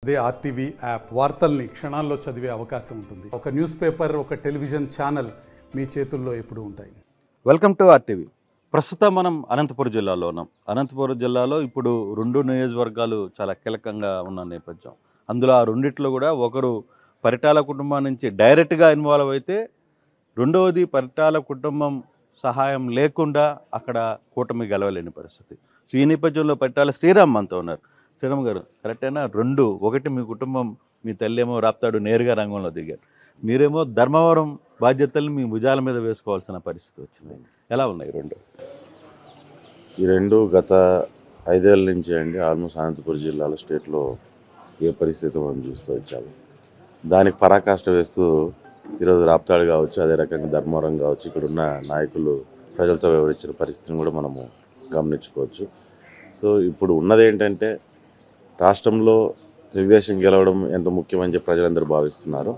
అదే RTV app వార్తల్ని క్షణాల్లో చదివే అవకాశం ఉంటుంది. ఒక న్యూస్ పేపర్, ఒక టెలివిజన్ ఛానల్ మీ చేతుల్లో ఎప్పుడూ ఉంటాయి. Welcome to RTV. ప్రస్తుతం మనం అనంతపురం జిల్లాలో ఉన్నాం. అనంతపురం జిల్లాలో ఇప్పుడు 2 నియోజకవర్గాలు చాలా కీలకంగా ఉన్న నేపథ్యం. అందులో ఆ రెండిట్లో కూడా ఒకరు పరిటాల కుటుంబం నుంచి డైరెక్ట్గా ఇన్వాల్వ్ అయితే, రెండవది పరిటాల కుటుంబం సహాయం లేకుండా అక్కడ కూటమి గెలవలేని పరిస్థితి. సో ఈ నేపథ్యంలో పరిటాల శ్రీరామ్ మనతో ఉన్నారు. శ్రీరామ్ గారు, కరెక్టేనా? ఒకటి మీ కుటుంబం, మీ తల్లి ఏమో రాప్తాడు నేరుగా రంగంలో దిగారు, మీరేమో ధర్మవరం బాధ్యతల్ని మీ భుజాల మీద వేసుకోవాల్సిన పరిస్థితి వచ్చింది. ఎలా ఉన్నాయి రెండు? ఈ రెండు గత 5 ఏళ్ళ నుంచి అండి ఆల్మోస్ట్ అనంతపురం జిల్లాలో స్టేట్లో ఏ పరిస్థితి మనం చూస్తూ వచ్చాము. దానికి పరాకాష్ట వేస్తూ ఈరోజు రాప్తాడు కావచ్చు, అదే రకంగా ధర్మవరం కావచ్చు, ఇక్కడున్న నాయకులు ప్రజలతో వివరించిన పరిస్థితిని కూడా మనము గమనించుకోవచ్చు. సో ఇప్పుడు ఉన్నది ఏంటంటే, రాష్ట్రంలో తెలుగుదేశం గెలవడం ఎంత ముఖ్యమని చెప్పి ప్రజలందరూ భావిస్తున్నారు.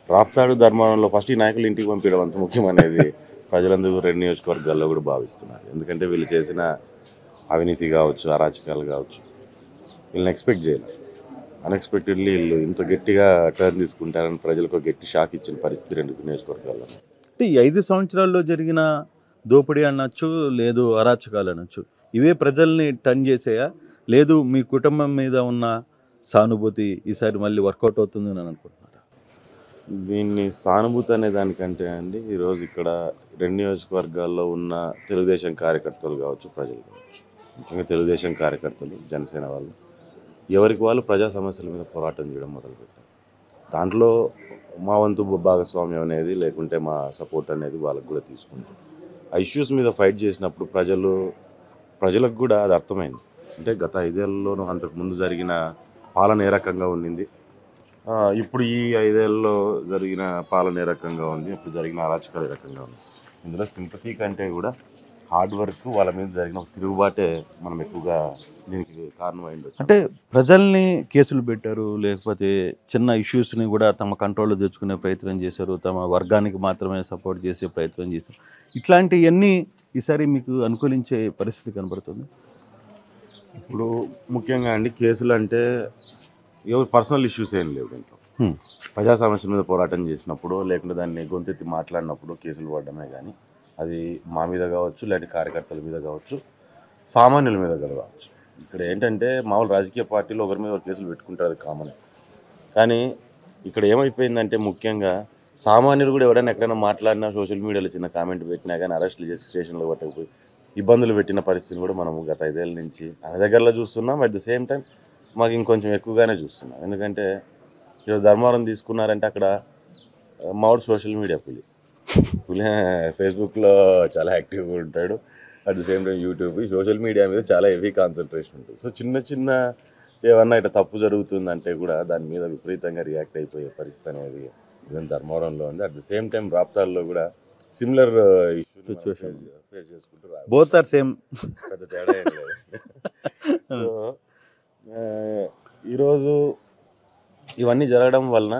రాప్తాడు ధర్మవరంలో ఫస్ట్ ఈ నాయకులు ఇంటికి పంపించడం అంత ముఖ్యమనేది ప్రజలందరూ 2 నియోజకవర్గాల్లో కూడా భావిస్తున్నారు. ఎందుకంటే వీళ్ళు చేసిన అవినీతి కావచ్చు, అరాచకాలు కావచ్చు, వీళ్ళని ఎక్స్పెక్ట్ చేయలేదు. అన్ఎక్స్పెక్టెడ్లీ వీళ్ళు ఇంత గట్టిగా టర్న్ తీసుకుంటారని ప్రజలకు గట్టి షాక్ ఇచ్చిన పరిస్థితి 2 నియోజకవర్గాల్లో. అంటే ఈ 5 సంవత్సరాల్లో జరిగిన దోపిడీ అనొచ్చు, లేదు అరాచకాలు అనొచ్చు, ఇవే ప్రజల్ని టర్న్ చేసేయా, లేదు మీ కుటుంబం మీద ఉన్న సానుభూతి ఈసారి మళ్ళీ వర్కౌట్ అవుతుంది అని అనుకుంటున్నారా? దీన్ని సానుభూతి అనే దానికంటే అండి, ఈరోజు ఇక్కడ 2 నియోజకవర్గాల్లో ఉన్న తెలుగుదేశం కార్యకర్తలు కావచ్చు, ప్రజలు కావచ్చు, ముఖ్యంగా తెలుగుదేశం కార్యకర్తలు, జనసేన వాళ్ళు ఎవరికి వాళ్ళు ప్రజా సమస్యల మీద పోరాటం చేయడం మొదలుపెట్టారు. దాంట్లో మా వంతు భాగస్వామ్యం అనేది, లేకుంటే మా సపోర్ట్ అనేది వాళ్ళకు కూడా తీసుకుంటాం. ఆ ఇష్యూస్ మీద ఫైట్ చేసినప్పుడు ప్రజలకు కూడా అది అర్థమైంది. అంటే గత 5 ఏళ్లలోనూ అంతకుముందు జరిగిన పాలన ఏ రకంగా ఉండింది, ఇప్పుడు ఈ 5 ఏళ్ళలో జరిగిన పాలన ఏ రకంగా ఉంది, ఇప్పుడు జరిగిన అరాచకాలు ఏ రకంగా ఉంది. ఇందులో సింపతి కంటే కూడా హార్డ్ వర్క్, వాళ్ళ మీద జరిగిన తిరుగుబాటే మనం ఎక్కువగా దీనికి కారణమైంది. అంటే ప్రజల్ని కేసులు పెట్టారు, లేకపోతే చిన్న ఇష్యూస్ని కూడా తమ కంట్రోల్లో తెచ్చుకునే ప్రయత్నం చేశారు, తమ వర్గానికి మాత్రమే సపోర్ట్ చేసే ప్రయత్నం చేశారు. ఇట్లాంటివన్నీ ఈసారి మీకు అనుకూలించే పరిస్థితి కనబడుతుంది. ఇప్పుడు ముఖ్యంగా అండి, కేసులు అంటే ఎవరు పర్సనల్ ఇష్యూస్ ఏం లేవు దీంట్లో. ప్రజా సమస్యల మీద పోరాటం చేసినప్పుడు, లేకుంటే దాన్ని గొంతెత్తి మాట్లాడినప్పుడు కేసులు పడడమే కానీ, అది మా మీద కావచ్చు, లేదంటే కార్యకర్తల మీద కావచ్చు, సామాన్యుల మీద కావచ్చు. ఇక్కడ ఏంటంటే మామూలు రాజకీయ పార్టీలు ఒకరి మీద కేసులు పెట్టుకుంటారు, అది కామన్. కానీ ఇక్కడ ఏమైపోయిందంటే, ముఖ్యంగా సామాన్యులు కూడా ఎవరైనా ఎక్కడైనా మాట్లాడినా, సోషల్ మీడియాలో చిన్న కామెంట్ పెట్టినా కానీ అరెస్టులు చేసి స్టేషన్లో పట్టకపోయి ఇబ్బందులు పెట్టిన పరిస్థితిని కూడా మనము గత 5 ఏళ్ళ నుంచి అన్ని దగ్గరలో చూస్తున్నాం. అట్ ద సేమ్ టైం మాకు ఇంకొంచెం ఎక్కువగానే చూస్తున్నాం. ఎందుకంటే ఈరోజు ధర్మవరం తీసుకున్నారంటే అక్కడ మావాడు సోషల్ మీడియా పులి ఫేస్బుక్లో చాలా యాక్టివ్గా ఉంటాడు. At the same time YouTube, social media మీద చాలా హెవీ కాన్సన్ట్రేషన్ ఉంటుంది. సో చిన్న ఏమన్నా ఇట్లా తప్పు జరుగుతుందంటే కూడా దాని మీద విపరీతంగా రియాక్ట్ అయిపోయే పరిస్థితి అనేది ఈవెన్ ధర్మవరంలో ఉంది. అట్ ద సేమ్ టైం రాప్తాడులో కూడా సిమిలర్ సిచ్యువేషన్ ఫేస్ చేసుకుంటూ బోత్ ఆర్ సేమ్, పెద్ద తేడా ఏం లేదు. సో ఈరోజు ఇవన్నీ జరగడం వలన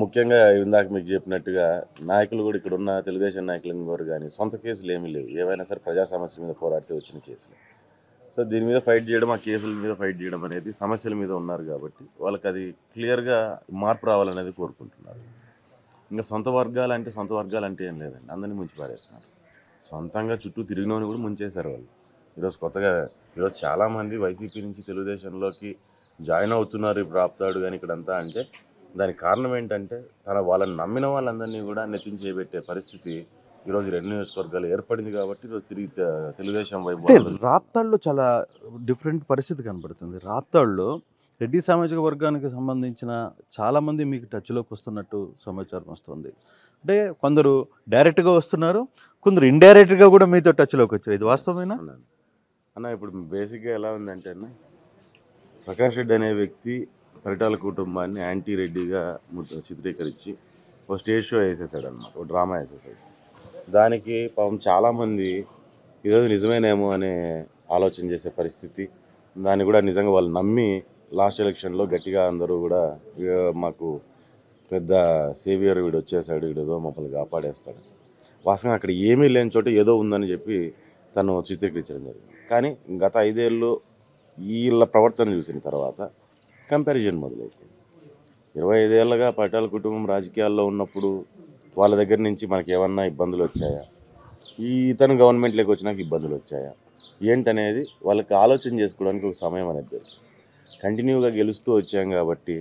ముఖ్యంగా ఇందాక మీకు చెప్పినట్టుగా నాయకులు కూడా, ఇక్కడ ఉన్న తెలుగుదేశం నాయకులు ఎవరు కానీ సొంత కేసులు ఏమీ లేవు, ఏవైనా సరే ప్రజా సమస్యల మీద పోరాడితే వచ్చిన కేసులు. సో దీని మీద ఫైట్ చేయడం, ఆ కేసుల మీద ఫైట్ చేయడం అనేది సమస్యల మీద ఉన్నారు కాబట్టి వాళ్ళకి అది క్లియర్గా మార్పు రావాలనేది కోరుకుంటున్నారు. ఇంకా సొంత వర్గాలు అంటే ఏం లేదండి, అందరినీ ముంచి పారేస్తున్నారు. సొంతంగా చుట్టూ తిరిగినోని కూడా ముంచేశారు వాళ్ళు. ఈరోజు చాలామంది వైసీపీ నుంచి తెలుగుదేశంలోకి జాయిన్ అవుతున్నారు ఇప్పుడు రాప్తాడు కానీ ఇక్కడంతా. అంటే దానికి కారణం ఏంటంటే, వాళ్ళని నమ్మిన వాళ్ళందరినీ కూడా నెత్తించి చేపెట్టే పరిస్థితి ఈరోజు 2 నియోజకవర్గాలు ఏర్పడింది కాబట్టి ఈరోజు తిరిగి తెలుగుదేశం వైపు. రాప్తాడులో చాలా డిఫరెంట్ పరిస్థితి కనబడుతుంది. రాప్తాడులో రెడ్డి సామాజిక వర్గానికి సంబంధించిన చాలామంది మీకు టచ్లోకి వస్తున్నట్టు సమాచారం వస్తుంది. అంటే కొందరు డైరెక్ట్గా వస్తున్నారు, కొందరు ఇండైరెక్ట్గా కూడా మీతో టచ్లోకి వచ్చారు. ఇది వాస్తవమేనా అన్న? ఇప్పుడు బేసిక్గా ఎలా ఉందంటే అన్న, ప్రకాష్ రెడ్డి అనే వ్యక్తి పరిటాల కుటుంబాన్ని యాంటీ రెడ్డిగా చిత్రీకరించి ఒక స్టేజ్ షో వేసేసాడు అనమాట, ఒక డ్రామా వేసేసాడు. దానికి పాపం చాలామంది ఈరోజు నిజమేనేమో అనే ఆలోచన చేసే పరిస్థితి. దాన్ని కూడా నిజంగా వాళ్ళు నమ్మి లాస్ట్ ఎలక్షన్లో గట్టిగా అందరూ కూడా మాకు పెద్ద సేవియర్ వీడు వచ్చేసాడు, వీడేదో మమ్మల్ని కాపాడేస్తాడు, వాస్తవంగా అక్కడ ఏమీ లేని చోట ఏదో ఉందని చెప్పి తను చిత్రీకరించడం జరిగింది. కానీ గత 5 ఏళ్ళు వీళ్ళ ప్రవర్తన చూసిన తర్వాత కంపారిజన్ మొదలైపోయింది. 25 ఏళ్ళగా పటేల్ కుటుంబం రాజకీయాల్లో ఉన్నప్పుడు వాళ్ళ దగ్గర నుంచి మనకి ఏమన్నా ఇబ్బందులు వచ్చాయా, ఇతను గవర్నమెంట్లోకి వచ్చినాక ఇబ్బందులు వచ్చాయా ఏంటనేది వాళ్ళకి ఆలోచన చేసుకోవడానికి ఒక సమయం అనేది దొరికింది. కంటిన్యూగా గెలుస్తూ వచ్చాం కాబట్టి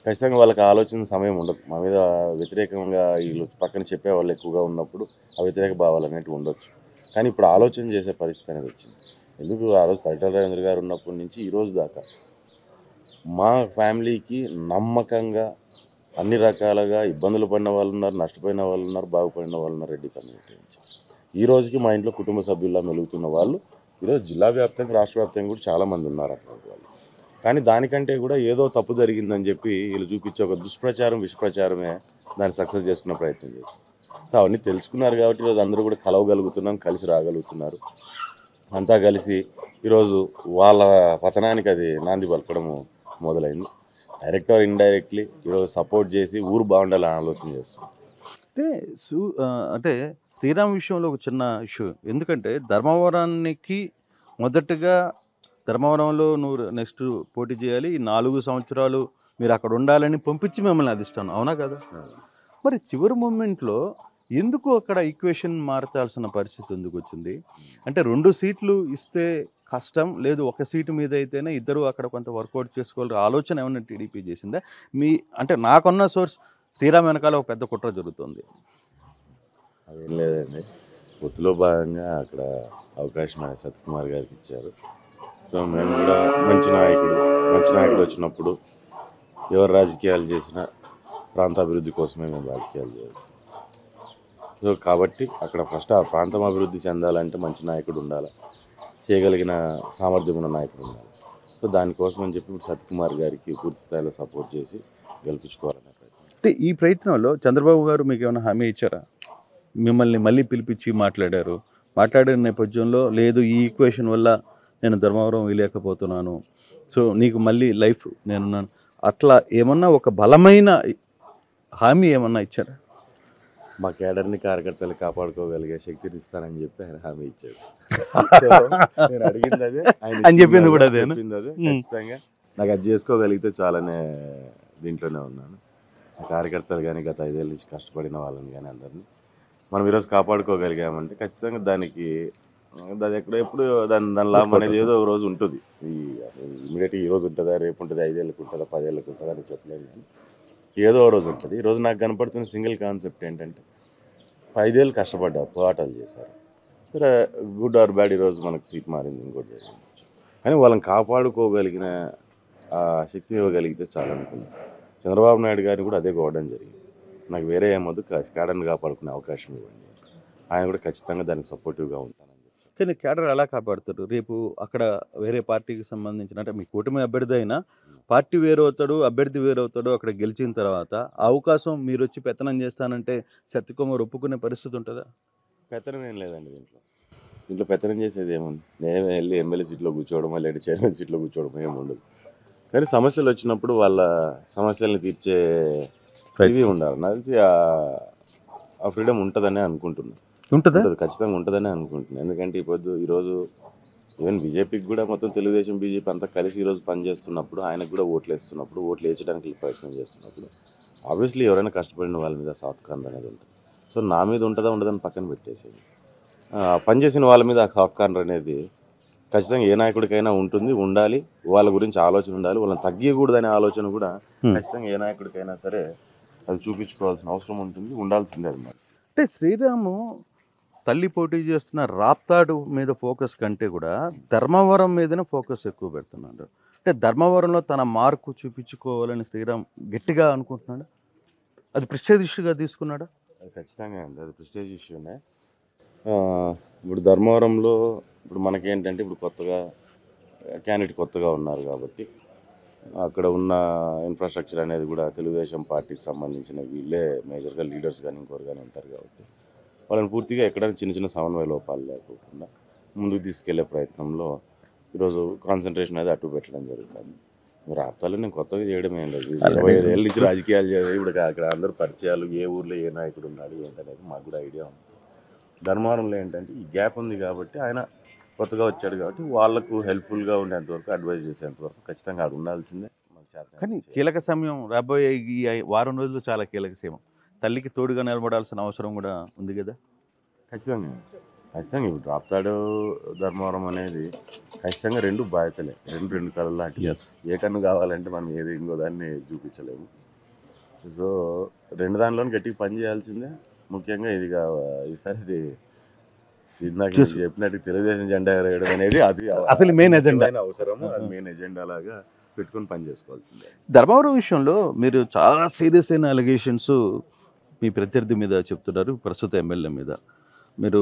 ఖచ్చితంగా వాళ్ళకి ఆలోచన సమయం ఉండదు. మా మీద వ్యతిరేకంగా వీళ్ళు పక్కన చెప్పే వాళ్ళు ఎక్కువగా ఉన్నప్పుడు ఆ వ్యతిరేక భావాలు అనేవి ఉండొచ్చు. కానీ ఇప్పుడు ఆలోచన చేసే పరిస్థితి అనేది వచ్చింది. ఎందుకు ఆ రోజు పరిటాల రవీంద్ర గారు ఉన్నప్పటి నుంచి ఈ రోజు దాకా మా ఫ్యామిలీకి నమ్మకంగా అన్ని రకాలుగా ఇబ్బందులు పడిన వాళ్ళు ఉన్నారు, నష్టపోయిన వాళ్ళు ఉన్నారు, బాగుపడిన వాళ్ళు ఉన్నారు రెడ్డి కమ్యూనిటీ నుంచి. ఈ రోజుకి మా ఇంట్లో కుటుంబ సభ్యుల్లా మెలుగుతున్న వాళ్ళు ఈరోజు జిల్లా వ్యాప్తంగా రాష్ట్ర వ్యాప్తంగా కూడా చాలామంది ఉన్నారు అటువంటి వాళ్ళు. కానీ దానికంటే కూడా ఏదో తప్పు జరిగిందని చెప్పి వీళ్ళు చూపించే ఒక దుష్ప్రచారం విషప్రచారమే దాన్ని సక్సెస్ చేసుకున్న ప్రయత్నం చేస్తారు. సో అవన్నీ తెలుసుకున్నారు కాబట్టి ఈరోజు అందరూ కూడా కలవగలుగుతున్నాం, కలిసి రాగలుగుతున్నారు. అంతా కలిసి ఈరోజు వాళ్ళ పతనానికి అది నాంది పలకడము మొదలైంది. డైరెక్ట్ ఆర్ ఇండైరెక్ట్లీ ఈరోజు సపోర్ట్ చేసి ఊరు బాగుండాలని ఆలోచన చేస్తుంది. అయితే అంటే శ్రీరామ్ విషయంలో ఒక చిన్న ఇష్యూ. ఎందుకంటే ధర్మవరానికి మొదటగా ధర్మవరంలో నువ్వు నెక్స్ట్ పోటీ చేయాలి, ఈ 4 సంవత్సరాలు మీరు అక్కడ ఉండాలని పంపించి మిమ్మల్ని అధిష్టానం, అవునా కదా? మరి చివరి మూమెంట్లో ఎందుకు అక్కడ ఈక్వేషన్ మార్చాల్సిన పరిస్థితి ఎందుకు వచ్చింది? అంటే 2 సీట్లు ఇస్తే కష్టం, లేదు ఒక సీటు మీద అయితేనే ఇద్దరు అక్కడ కొంత వర్కౌట్ చేసుకోవాలి ఆలోచన ఏమన్నా టీడీపీ చేసిందా? అంటే నాకున్న సోర్స్ శ్రీరామ్ వెనకాల ఒక పెద్ద కుట్ర జరుగుతుంది. అదేం లేదండి, పొత్తులో భాగంగా అక్కడ అవకాశం ఆయన సత్యకుమార్ గారికి ఇచ్చారు. సో మేము కూడా మంచి నాయకుడు వచ్చినప్పుడు ఎవరు రాజకీయాలు చేసినా ప్రాంతాభివృద్ధి కోసమే మేము రాజకీయాలు చేయాలి. సో కాబట్టి అక్కడ ఫస్ట్ ఆ ప్రాంతం అభివృద్ధి చెందాలంటే మంచి నాయకుడు ఉండాలి, చేయగలిగిన సామర్థ్యం ఉన్న నాయకుడు ఉండాలి. సో దానికోసం అని చెప్పి ఇప్పుడు సత్యకుమార్ గారికి పూర్తి స్థాయిలో సపోర్ట్ చేసి గెలిపించుకోవాలనే ప్రయత్నం. అంటే ఈ ప్రయత్నంలో చంద్రబాబు గారు మీకు ఏమైనా హామీ ఇచ్చారా? మిమ్మల్ని మళ్ళీ పిలిపించి మాట్లాడిన నేపథ్యంలో లేదు ఈ ఈక్వేషన్ వల్ల నేను ధర్మవరం వెళ్ళలేకపోతున్నాను, సో నీకు మళ్ళీ లైఫ్ నేనున్నాను, అట్లా ఏమన్నా ఒక బలమైన హామీ ఏమన్నా ఇచ్చారా? మా కేడర్ని కార్యకర్తలు కాపాడుకోగలిగే శక్తిని ఇస్తానని చెప్పి ఆయన హామీ ఇచ్చాడు. నేను అడిగింది అదే, ఆయన చెప్పింది కూడా అదే. ఖచ్చితంగా నాకు అది చేసుకోగలిగితే చాలనే దీంట్లోనే ఉన్నాను. కార్యకర్తలు కానీ గత 5 ఏళ్ళ నుంచి కష్టపడిన వాళ్ళని కానీ అందరినీ మనం ఈరోజు కాపాడుకోగలిగామంటే ఖచ్చితంగా దానికి ఎప్పుడు దాని లాభం అనేది ఏదో ఒక రోజు ఉంటుంది. ఇమీడియట్గా ఈ రోజు ఉంటుందా, రేపు ఉంటుంది, 5 ఏళ్ళకి ఉంటుందా, 10 ఏళ్ళకి ఉంటుందా అని చెప్పలేదు. కానీ ఏదో ఒక రోజు ఉంటుంది. ఈరోజు నాకు కనపడుతున్న సింగిల్ కాన్సెప్ట్ ఏంటంటే 5 ఏళ్ళు కష్టపడ్డారు, పోరాటాలు చేశారు, సరే గుడ్ ఆర్ బ్యాడ్ ఈరోజు మనకు సీట్ మారింది, ఇంకోటి జరిగింది. కానీ వాళ్ళని కాపాడుకోగలిగిన ఆ శక్తి ఇవ్వగలిగితే చాలా అనుకున్నాను. చంద్రబాబు నాయుడు గారిని కూడా అదే కోవడం జరిగింది. నాకు వేరే ఏమొద్దు, కేడర్ని కాపాడుకునే అవకాశం ఇవ్వండి. ఆయన కూడా ఖచ్చితంగా దానికి సపోర్టివ్గా ఉంటానని చెప్పి. కానీ కేడర్ ఎలా కాపాడుతారు? రేపు అక్కడ వేరే పార్టీకి సంబంధించిన, అంటే మీ కూటమి అభ్యర్థి అయినా పార్టీ వేరవుతాడు, అభ్యర్థి వేరవుతాడు, అక్కడ గెలిచిన తర్వాత ఆ అవకాశం మీరు వచ్చి పెత్తనం చేస్తానంటే సత్యకుమార్ ఒప్పుకునే పరిస్థితి ఉంటుందా? పెత్తనం ఏం లేదండి దీంట్లో పెత్తనం చేసేది ఏముంది? నేను వెళ్ళి ఎమ్మెల్యే సీట్లో కూర్చోవడం లేదంటే చైర్మన్ సీట్లో కూర్చోవడం ఏమి ఉండదు. కానీ సమస్యలు వచ్చినప్పుడు వాళ్ళ సమస్యలను తీర్చే ఇది ఉండాలి. నాకు తెలిసి ఆ ఫ్రీడమ్ ఉంటుందని అనుకుంటున్నాను. ఉంటుంది, ఖచ్చితంగా ఉంటుందని అనుకుంటున్నాను. ఎందుకంటే ఈరోజు ఈవెన్ బీజేపీకి కూడా మొత్తం తెలుగుదేశం బీజేపీ అంతా కలిసి ఈరోజు పనిచేస్తున్నప్పుడు, ఆయనకు కూడా ఓట్లు వేయడానికి ప్రయత్నం చేస్తున్నప్పుడు ఆబ్వియస్లీ ఎవరైనా కష్టపడిన వాళ్ళ మీద సాఫ్ట్ కార్నర్ అనేది ఉంటుంది. సో నా మీద ఉంటుందా ఉండదని పక్కన పెట్టేసేది, పనిచేసిన వాళ్ళ మీద ఆ సాఫ్ట్ కార్నర్ అనేది ఖచ్చితంగా ఏ నాయకుడికైనా ఉండాలి. వాళ్ళ గురించి ఆలోచన ఉండాలి, వాళ్ళని తగ్గకూడదనే ఆలోచన కూడా ఖచ్చితంగా ఏ నాయకుడికైనా సరే అది చూపించుకోవాల్సిన అవసరం ఉంటుంది, ఉండాల్సిందే అది. మరి అంటే శ్రీరాము తల్లి పోటీ చేస్తున్న రాప్తాడు మీద ఫోకస్ కంటే కూడా ధర్మవరం మీదనే ఫోకస్ ఎక్కువ పెడుతున్నాడు. అంటే ధర్మవరంలో తన మార్కు చూపించుకోవాలని శ్రీరామ్ గట్టిగా అనుకుంటున్నాడు. అది ప్రెస్టేజ్ ఇష్యూగా తీసుకున్నాడా? అది ఖచ్చితంగా అండి, అది ప్రెస్టేజ్ ఇష్యూనే. ఇప్పుడు ధర్మవరంలో ఇప్పుడు మనకేంటంటే ఇప్పుడు క్యాండిడేట్ కొత్తగా ఉన్నారు కాబట్టి అక్కడ ఉన్న ఇన్ఫ్రాస్ట్రక్చర్ అనేది కూడా తెలుగుదేశం పార్టీకి సంబంధించిన వీళ్ళే మేజర్గా లీడర్స్ కానీ ఇంకోరు కానీ ఉంటారు కాబట్టి వాళ్ళని పూర్తిగా ఎక్కడైనా చిన్న చిన్న సమన్వయ లోపాలు లేకుండా ముందుకు తీసుకెళ్లే ప్రయత్నంలో ఈరోజు కాన్సన్ట్రేషన్ అనేది అటు పెట్టడం జరుగుతుంది. రాప్తాలు నేను కొత్తగా చేయడం ఏం లేదు, 25 ఏళ్ళ నుంచి రాజకీయాలు చేయాలి. ఇప్పుడు అక్కడ అందరూ పరిచయాలు, ఏ ఊర్లో ఏ నాయకుడు ఉన్నాడు ఏంటనేది మాకు కూడా ఐడియా ఉంది. ధర్మవరంలో ఏంటంటే ఈ గ్యాప్ ఉంది కాబట్టి ఆయన కొత్తగా వచ్చాడు కాబట్టి వాళ్ళకు హెల్ప్ఫుల్గా ఉండేంతవరకు, అడ్వైజ్ చేసేంతవరకు ఖచ్చితంగా అది ఉండాల్సిందే. కానీ కీలక సమయం రాబోయే ఈ వారం రోజులు చాలా కీలక సమయం. తల్లికి తోడుగా నిలబడాల్సిన అవసరం కూడా ఉంది కదా. ఖచ్చితంగా ఖచ్చితంగా ఇప్పుడు రాప్తాడు ధర్మవరం అనేది ఖచ్చితంగా రెండు బాధ్యతలే, రెండు కళలు లాంటి. ఏ కన్ను కావాలంటే మనం ఏది ఇంకో దాన్ని చూపించలేము. సో రెండు దానిలోని గట్టిగా పని చేయాల్సిందే. ముఖ్యంగా ఇది ఈసారి నాకు చెప్పినట్టు తెలుగుదేశం జెండా ఎగరడం అనేది అది అసలు మెయిన్ ఎజెండా అవసరం. అది మెయిన్ ఎజెండా లాగా పెట్టుకొని పని చేసుకోవాల్సిందే. ధర్మవరం విషయంలో మీరు చాలా సీరియస్ అయిన అలిగేషన్స్ మీ ప్రత్యర్థి మీద చెప్తున్నారు, ప్రస్తుత ఎమ్మెల్యే మీద. మీరు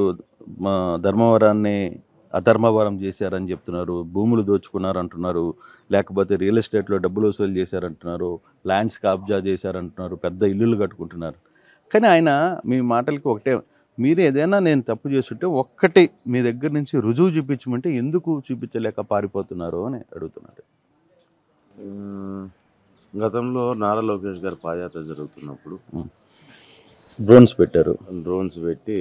మా ధర్మవరాన్ని అధర్మవరం చేశారని చెప్తున్నారు, భూములు దోచుకున్నారు అంటున్నారు, లేకపోతే రియల్ ఎస్టేట్లో డబ్బులు వసూలు చేశారంటున్నారు, ల్యాండ్స్ కబ్జా చేశారంటున్నారు, పెద్ద ఇల్లులు కట్టుకుంటున్నారు. కానీ ఆయన మీ మాటలకి ఒకటే, మీరు ఏదైనా నేను తప్పు చేస్తుంటే ఒక్కటి మీ దగ్గర నుంచి రుజువు చూపించమంటే ఎందుకు చూపించలేక పారిపోతున్నారు అని అడుగుతున్నారు. గతంలో నారా లోకేష్ గారు పాదయాత్ర జరుగుతున్నప్పుడు డ్రోన్స్ పెట్టారు. డ్రోన్స్ పెట్టి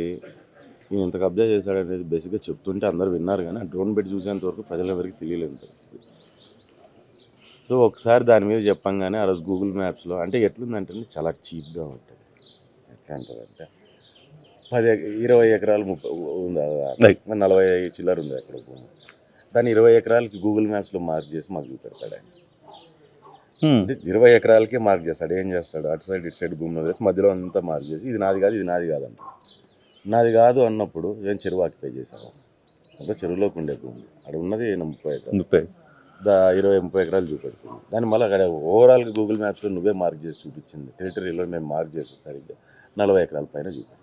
ఈయన ఎంత కబ్జా చేశాడనేది బేసిక్గా చెప్తుంటే అందరు విన్నారు, కానీ ఆ డ్రోన్ పెట్టి చూసేంత వరకు ప్రజలెవరికి తెలియలేదు పరిస్థితి. సో ఒకసారి దాని మీద చెప్పంగానే ఆ రోజు గూగుల్ మ్యాప్స్లో అంటే ఎట్లుందంటే చాలా చీప్గా ఉంటుంది. ఎట్లా అంటారంటే 20 ఎకరాలు 30 ఉందా, 40 చిల్లర ఉంది అక్కడ భూమి. దాన్ని 20 ఎకరాలకి గూగుల్ మ్యాప్స్లో మార్క్ చేసి మాకు చూపెడతాడు ఆయన. 20 ఎకరాలకే మార్క్ చేస్తాడు. ఏం చేస్తాడు, అటు సైడ్ ఇటు సైడ్ భూమిలో వేసి మధ్యలో అంతా మార్క్ చేసి ఇది నాది కాదు, ఇది నాది కాదంట. నాది కాదు అన్నప్పుడు ఏం చెరువు ఆక్యుపై చేశాను. అంటే చెరువులోకి ఉండే భూమి అక్కడ ఉన్నది 30 ఎకరాలు, 20-30 ఎకరాలు చూపెడుతుంది. దాన్ని మళ్ళీ అక్కడ ఓవరాల్గా గూగుల్ మ్యాప్స్లో నువ్వే మార్క్ చేసి చూపించింది, టెరిటరీలో మేము మార్క్ చేసి సరిగ్గా 40 ఎకరాల పైన చూపిస్తాను.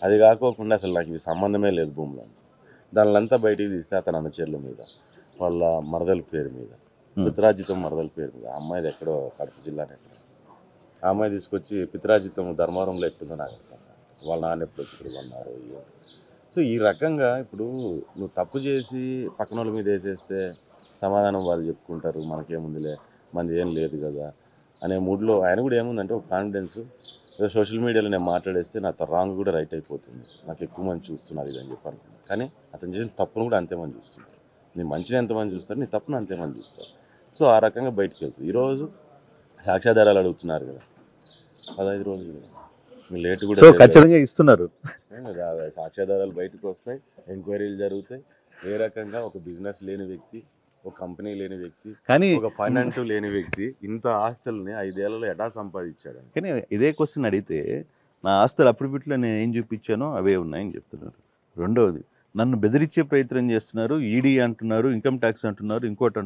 అది కాకోకుండా అసలు నాకు ఇది సంబంధమే లేదు భూములు. దానిలంతా బయటికి తీస్తే అతను అనుచరుల మీద, వాళ్ళ మరదల పేరు మీద, పిత్రాజితం మరదల పేరు మీద, ఆ అమ్మాయిది ఎక్కడో కడప జిల్లానే ఎక్కడ, ఆ అమ్మాయి తీసుకొచ్చి పిత్రాజితం ధర్మవరంలో ఎట్టుందో నాకు అర్థం కాదు. వాళ్ళ నాన్న ఎప్పుడు వచ్చి ఇక్కడ ఉన్నారు. సో ఈ రకంగా ఇప్పుడు నువ్వు తప్పు చేసి పక్కన వాళ్ళ మీద వేసేస్తే సమాధానం వాళ్ళు చెప్పుకుంటారు, మనకేముందిలే మంది ఏం లేదు కదా అనే మూడ్లో ఆయన కూడా ఏముందంటే ఒక కాన్ఫిడెన్స్. ఏదో సోషల్ మీడియాలో నేను మాట్లాడేస్తే నా రాంగ్ కూడా రైట్ అయిపోతుంది, నాకు ఎక్కువ మంది చూస్తున్నారు ఇది అని చెప్పి అనుకున్నాను. కానీ అతను చేసిన తప్పును కూడా అంతేమంది చూస్తున్నారు. నీ మంచిని ఎంతమంది చూస్తారు, నీ తప్పును అంతేమంది చూస్తారు. సో ఆ రకంగా బయటకు వెళ్తుంది. ఈరోజు సాక్ష్యాధారాలు అడుగుతున్నారు కదా, 15 రోజులు లేట్ కూడా ఖచ్చితంగా ఇస్తున్నారు. సాక్ష్యాధారాలు బయటకు వస్తాయి, ఎంక్వైరీలు జరుగుతాయి. ఏ రకంగా ఒక బిజినెస్ లేని వ్యక్తి, ఒక కంపెనీ లేని వ్యక్తి, కానీ ఒక పని అంటూ లేని వ్యక్తి ఇంత ఆస్తుల్ని 5 ఏళ్లలో ఎటా సంపాదించాడు. కానీ ఇదే క్వశ్చన్ అడిగితే నా ఆస్తులు అప్పుడు నేను ఏం చూపించానో అవే ఉన్నాయని చెప్తున్నారు. రెండవది, నన్ను బెదిరించే ప్రయత్నం చేస్తున్నారు, ఈడీ అంటున్నారు, ఇన్కమ్ ట్యాక్స్ అంటున్నారు, ఇంకోటి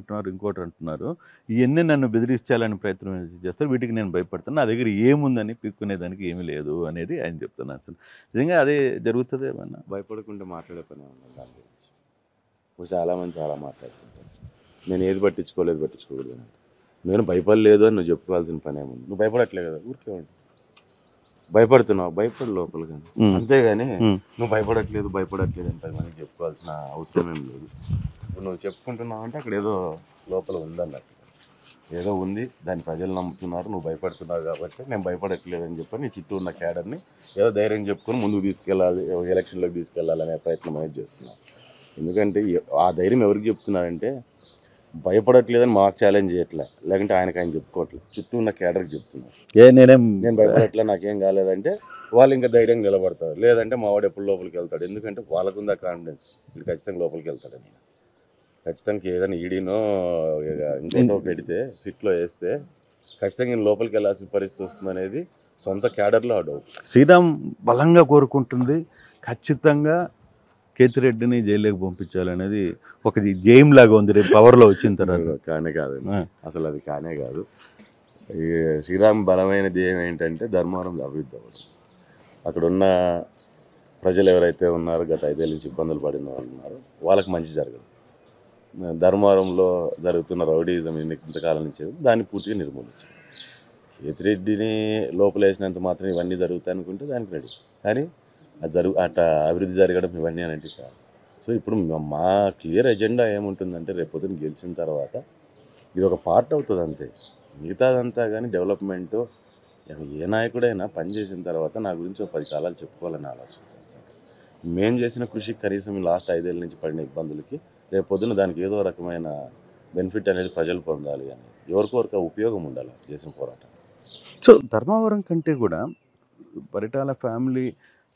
అంటున్నారు. ఇవన్నీ నన్ను బెదిరించాలని ప్రయత్నం చేస్తారు, వీటికి నేను భయపడుతున్నాను, నా దగ్గర ఏముందని పిక్కునేదానికి ఏమీ లేదు అనేది ఆయన చెప్తున్నారు. అసలు నిజంగా అదే జరుగుతుంది. ఏమన్నా భయపడకుండా మాట్లాడే పని ఉంది దాని గురించి. చాలామంది చాలా మాట్లాడుతుంటారు, నేను ఏది పట్టించుకోకూడదు. నేను భయపడలేదు అని నువ్వు చెప్పుకోవాల్సిన పని ఏముంది. నువ్వు భయపడట్లేదు కదా, ఊరికే ఉండు. భయపడుతున్నావు, భయపడు లోపల, కానీ అంతేగాని నువ్వు భయపడట్లేదు అంటే మనకి చెప్పుకోవాల్సిన అవసరం ఏం లేదు. ఇప్పుడు నువ్వు చెప్పుకుంటున్నావు అంటే అక్కడ ఏదో లోపల ఉందన్నట్టు, ఏదో ఉంది, దాన్ని ప్రజలు నమ్ముతున్నారు, నువ్వు భయపడుతున్నావు కాబట్టి నేను భయపడట్లేదు అని చెప్పి నీ చుట్టూ ఉన్న క్యాడర్ని ఏదో ధైర్యం చెప్పుకొని ముందుకు తీసుకెళ్ళాలి, ఎలక్షన్లోకి తీసుకెళ్ళాలనే ప్రయత్నం అనేది చేస్తున్నావు. ఎందుకంటే ఆ ధైర్యం ఎవరికి చెప్తున్నారంటే భయపడట్లేదని మాకు ఛాలెంజ్ చేయట్లే, లేకుంటే ఆయన చెప్పుకోవట్లేదు, చుట్టూ ఉన్న క్యాడర్కి చెప్తున్నారు. నేను భయపడట్లే, నాకేం కాలేదంటే వాళ్ళు ఇంకా ధైర్యంగా నిలబడతారు. లేదంటే మా వాడు ఎప్పుడు లోపలికి వెళ్తాడు, ఎందుకంటే వాళ్ళకుందా కాన్ఫిడెన్స్, వీళ్ళు ఖచ్చితంగా లోపలికి వెళ్తాడని. ఖచ్చితంగా ఏదైనా ఈడీనో ఇంకోటో పెడితే సిట్లో వేస్తే ఖచ్చితంగా లోపలికి వెళ్ళాల్సిన పరిస్థితి వస్తుంది అనేది సొంత క్యాడర్లో ఆ డౌట్. శ్రీరామ్ బలంగా కోరుకుంటుంది ఖచ్చితంగా కేతిరెడ్డిని జైలుకి పంపించాలనేది ఒక జైమ్ లాగా ఉంది రేపు పవర్లో వచ్చిన తర్వాత. కానే కాదు అసలు, అది కానే కాదు. ఈ శ్రీరామ్ బలమైన ధ్యేయం ఏంటంటే ధర్మవరం అభివృద్ధి అవ్వడం. అక్కడున్న ప్రజలు ఎవరైతే ఉన్నారో గత 5 ఏళ్ళ నుంచి ఇబ్బందులు పడిన వాళ్ళు ఉన్నారో వాళ్ళకి మంచి జరగదు. ధర్మవరంలో జరుగుతున్న రౌడీజం ఇంతకాలం నుంచి దాన్ని పూర్తిగా నిర్మూలించారు. కేతిరెడ్డిని లోపలేసినంత మాత్రం ఇవన్నీ జరుగుతాయి అనుకుంటే దానికి రెడీ, కానీ అది అట్లా అభివృద్ధి జరగడం ఇవన్నీ అనేది కాదు. సో ఇప్పుడు మా క్లియర్ ఎజెండా ఏముంటుందంటే రేపొద్దున గెలిచిన తర్వాత ఇది ఒక పార్ట్ అవుతుంది అంతే, మిగతాదంతా కానీ డెవలప్మెంటు ఏ నాయకుడైనా పనిచేసిన తర్వాత నా గురించి 10 కాలాలు చెప్పుకోవాలని ఆలోచన చేస్తాను. మేము చేసిన కృషికి కనీసం లాస్ట్ 5 ఏళ్ళ నుంచి పడిన ఇబ్బందులకి రేపొద్దున దానికి ఏదో రకమైన బెనిఫిట్ అనేది ప్రజలు పొందాలి అని ఎవరికొరకు ఉపయోగం ఉండాలి చేసిన పోరాటం. సో ధర్మవరం కంటే కూడా పరిటాల ఫ్యామిలీ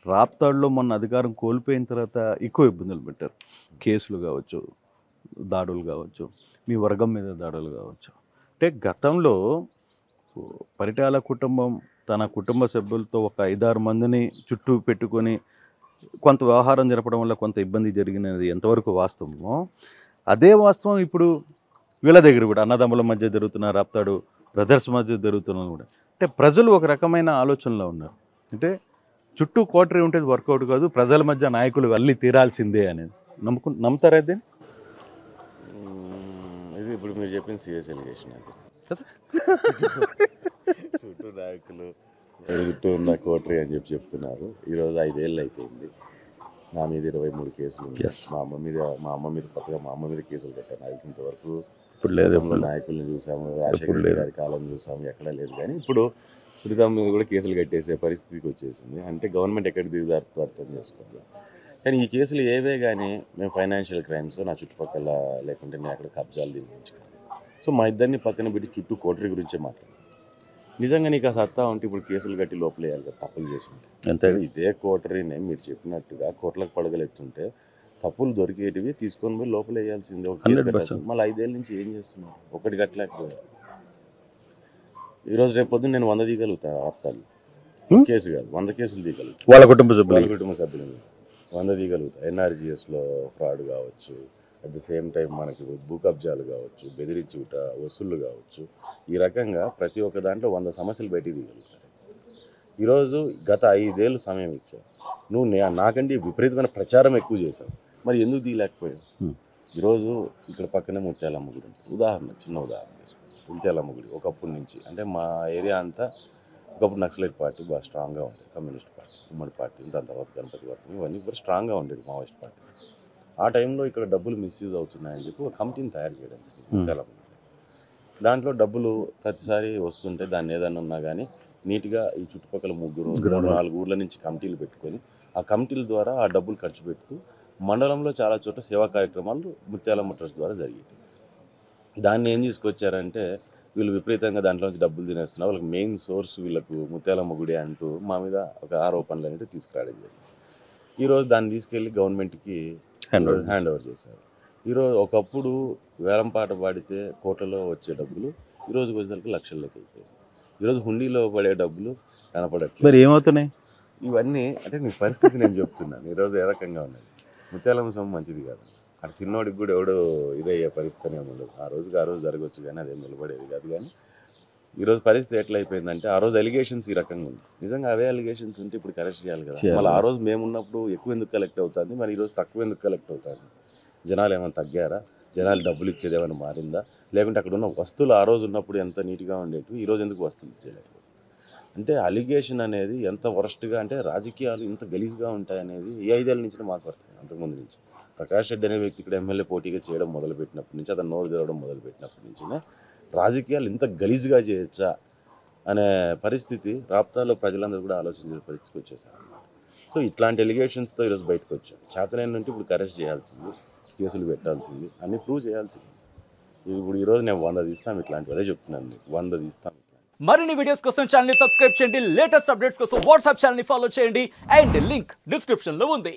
రాప్తాడులో మొన్న అధికారం కోల్పోయిన తర్వాత ఎక్కువ ఇబ్బందులు పెట్టారు. కేసులు కావచ్చు, దాడులు కావచ్చు, మీ వర్గం మీద దాడులు కావచ్చు. అంటే గతంలో పరిటాల కుటుంబం తన కుటుంబ సభ్యులతో ఒక 5-6 మందిని చుట్టూ పెట్టుకొని కొంత వ్యవహారం జరపడం వల్ల కొంత ఇబ్బంది జరిగినది ఎంతవరకు వాస్తవమో అదే వాస్తవం ఇప్పుడు వీళ్ళ దగ్గర కూడా అన్నదమ్ముల మధ్య జరుగుతున్న రాప్తాడు బ్రదర్స్ మధ్య జరుగుతున్నది కూడా. అంటే ప్రజలు ఒక రకమైన ఆలోచనలో ఉన్నారు. అంటే చుట్టూ కోటరీ ఉంటే వర్కౌట్ కాదు, ప్రజల మధ్య నాయకులు వెళ్ళి తీరాల్సిందే అనేది నమ్ముతారా? అది ఇది ఇప్పుడు మీరు చెప్పిన సీరియస్ ఎలిగేషన్ అది చుట్టూ నాయకులు చుట్టూ ఉన్న కోటరీ అని చెప్తున్నారు. ఈరోజు 5 ఏళ్ళు అయిపోయింది. నా మీద 23 కేసులు ఉన్నాయి. మా అమ్మ మీద కొత్తగా మా అమ్మ మీద కేసులు పెట్టాను. తెలిసినంత వరకు ఇప్పుడు లేదు. నాయకుల్ని చూసాము, రాజశేఖర్ గారి కాలం చూసాము, ఎక్కడా లేదు. కానీ ఇప్పుడు సునీతమ్మ మీద కూడా కేసులు కట్టేసే పరిస్థితికి వచ్చేసింది. అంటే గవర్నమెంట్ ఎక్కడ దిగుదారుతో అర్థం చేసుకోవాలి. కానీ ఈ కేసులు ఏవే కానీ మేము ఫైనాన్షియల్ క్రైమ్స్ నా చుట్టుపక్కల లేకుంటే నేను అక్కడ కబ్జాలు దిగించుకోవాలి. సో మా ఇద్దరిని పక్కన పెట్టి చుట్టూ కోటరీ గురించే మాట్లాడాలి. నిజంగా నీకు ఆ సత్తా ఉంటే ఇప్పుడు కేసులు కట్టి లోపలేయాలి కదా, తప్పులు చేసుకుంటే. అంతే. ఇదే కోటరీనే మీరు చెప్పినట్టుగా కోట్లకు పడగలెత్తుంటే తప్పులు దొరికేటివి తీసుకొని పోయి లోపల వేయాల్సిందే. మళ్ళీ 5 ఏళ్ళ నుంచి ఏం చేస్తున్నారు? ఒకటి కట్టలేకపోయారు. ఈరోజు రేపు పొద్దున్న నేను 100 దిగలుగుతా ఆప్తాలు కేసు కాదు 100 కేసులు దిగలుగుతా. వాళ్ళ కుటుంబ సభ్యులు 100 దిగలుగుతా. ఎన్ఆర్జీఎస్లో ఫ్రాడ్ కావచ్చు, అట్ ద సేమ్ టైం మనకి భూ కబ్జాలు కావచ్చు, బెదిరించుట, వసూళ్ళు కావచ్చు, ఈ రకంగా ప్రతి ఒక్క దాంట్లో 100 సమస్యలు బయటికి దిగలుగుతారు. ఈరోజు గత 5 ఏళ్ళు సమయం ఇచ్చావు. నువ్వు నాకంటే విపరీతమైన ప్రచారం ఎక్కువ చేశావు, మరి ఎందుకు తీయలేకపోయావు? ఈరోజు ఇక్కడ పక్కనే ముత్యాలమ్మ గుడి ఉంటుంది. చిన్న ఉదాహరణ చేసుకోండి. ముత్యాలమ్మ గుడి ఒకప్పటి నుంచి అంటే మా ఏరియా అంతా ఒకప్పుడు నక్సలైట్ పార్టీ బాగా స్ట్రాంగ్గా ఉండేది. కమ్యూనిస్ట్ పార్టీ, ఉమ్మడి పార్టీ, దాని తర్వాత గణపతి వర్గం, ఇవన్నీ కూడా స్ట్రాంగ్గా ఉండేది మావోయిస్ట్ పార్టీ. ఆ టైంలో ఇక్కడ డబ్బులు మిస్యూజ్ అవుతున్నాయని చెప్పి ఒక కమిటీని తయారు చేయడం ముత్యాలమ్మ. దాంట్లో డబ్బులు ప్రతిసారి వస్తుంటే దాన్ని ఏదైనా ఉన్నా కానీ నీట్గా ఈ చుట్టుపక్కల 3-4 ఊర్ల నుంచి కమిటీలు పెట్టుకొని ఆ కమిటీల ద్వారా ఆ డబ్బులు ఖర్చు పెడుతూ మండలంలో చాలా చోట్ల సేవా కార్యక్రమాలు ముత్యాలమ్మ ట్రస్ట్ ద్వారా జరిగేవి. దాన్ని ఏం తీసుకొచ్చారంటే వీళ్ళు విపరీతంగా దాంట్లోంచి డబ్బులు తినేస్తున్నారు, వాళ్ళకి మెయిన్ సోర్స్ వీళ్ళకు ముత్యాలమ్మ గుడి అంటూ మా మీద ఒక ఆరోపణలు అనేవి తీసుకురావడం జరిగింది. ఈరోజు దాన్ని తీసుకెళ్ళి గవర్నమెంట్కి హ్యాండ్ ఓవర్ చేశారు. ఈరోజు ఒకప్పుడు వేలంపాట పాడితే కోట్లలో వచ్చే డబ్బులు ఈరోజు వచ్చేసరికి లక్షల్లోకి అయిపోయాయి. ఈరోజు హుండీలో పడే డబ్బులు కనపడట్లేదు. మరి ఏమవుతున్నాయి ఇవన్నీ? అంటే నీ పరిస్థితి నేను చెప్తున్నాను. ఈరోజు ఏ రకంగా ఉన్నది? ముత్యాలమ్మ సొమ్ము మంచిది కాదు. అక్కడ చిన్నోడికి కూడా ఎవడో ఇదయ్యే పరిస్థితి ఏమి ఉండదు. ఆ రోజు జరగవచ్చు కానీ అదేం నిలబడేది కాదు. కానీ ఈరోజు పరిస్థితి ఎట్లా అయిపోయిందంటే ఆ రోజు అలిగేషన్స్ ఈ రకంగా ఉంది. నిజంగా అవే అలిగేషన్స్ ఉంటే ఇప్పుడు కరెక్ట్ చేయాలి కదా. మళ్ళీ ఆ రోజు మేము ఉన్నప్పుడు ఎక్కువ ఎందుకు కలెక్ట్ అవుతుంది, మరి ఈరోజు తక్కువ ఎందుకు కలెక్ట్ అవుతుంది? జనాలు ఏమైనా తగ్గారా? జనాలు డబ్బులు ఇచ్చేది ఏమైనా మారిందా? లేకుంటే అక్కడ ఉన్న వస్తువులు ఆ రోజు ఉన్నప్పుడు ఎంత నీట్గా ఉండేవి, ఈరోజు ఎందుకు వస్తువులు ఇచ్చేయలేకపోతుంది? అంటే అలిగేషన్ అనేది ఎంత వరస్ట్గా అంటే రాజకీయాలు ఇంత గలీజ్గా ఉంటాయనేది ఈ 5 ఏళ్ళ నుంచి మాకు పడుతుంది. అంతకుముందు నుంచి ప్రకాష్ రెడ్డి అనే వ్యక్తి ఇక్కడ ఎమ్మెల్యే పోటీగా చేయడం మొదలుపెట్టినప్పటి నుంచి, అతను నోరు తెరవడం మొదలుపెట్టినప్పటి నుంచినే రాజకీయాలు ఇంత గలీజ్గా చేయొచ్చా అనే పరిస్థితి రాప్తాలో ప్రజలందరూ కూడా ఆలోచించే పరిస్థితికి వచ్చేసారు. సో ఇట్లాంటి ఎలిగేషన్స్తో ఈరోజు బయటకు వచ్చాం. చేతనైనంటే ఇప్పుడు అరెస్ట్ చేయాల్సింది, కేసులు పెట్టాల్సింది, అన్నీ ప్రూవ్ చేయాల్సింది. ఇప్పుడు ఈరోజు నేను 100 తీస్తాం ఇట్లాంటివి, అదే చెప్తున్నాను మీకు, 100 తీస్తాం. మరిన్ని వీడియోస్ కోసం ఛానల్ ని సబ్స్క్రైబ్ చేయండి, లేటెస్ట్ అప్డేట్స్ కోసం వాట్సాప్ ఛానల్ ని ఫాలో చేయండి, అండ్ లింక్ డిస్క్రిప్షన్ లో ఉంది.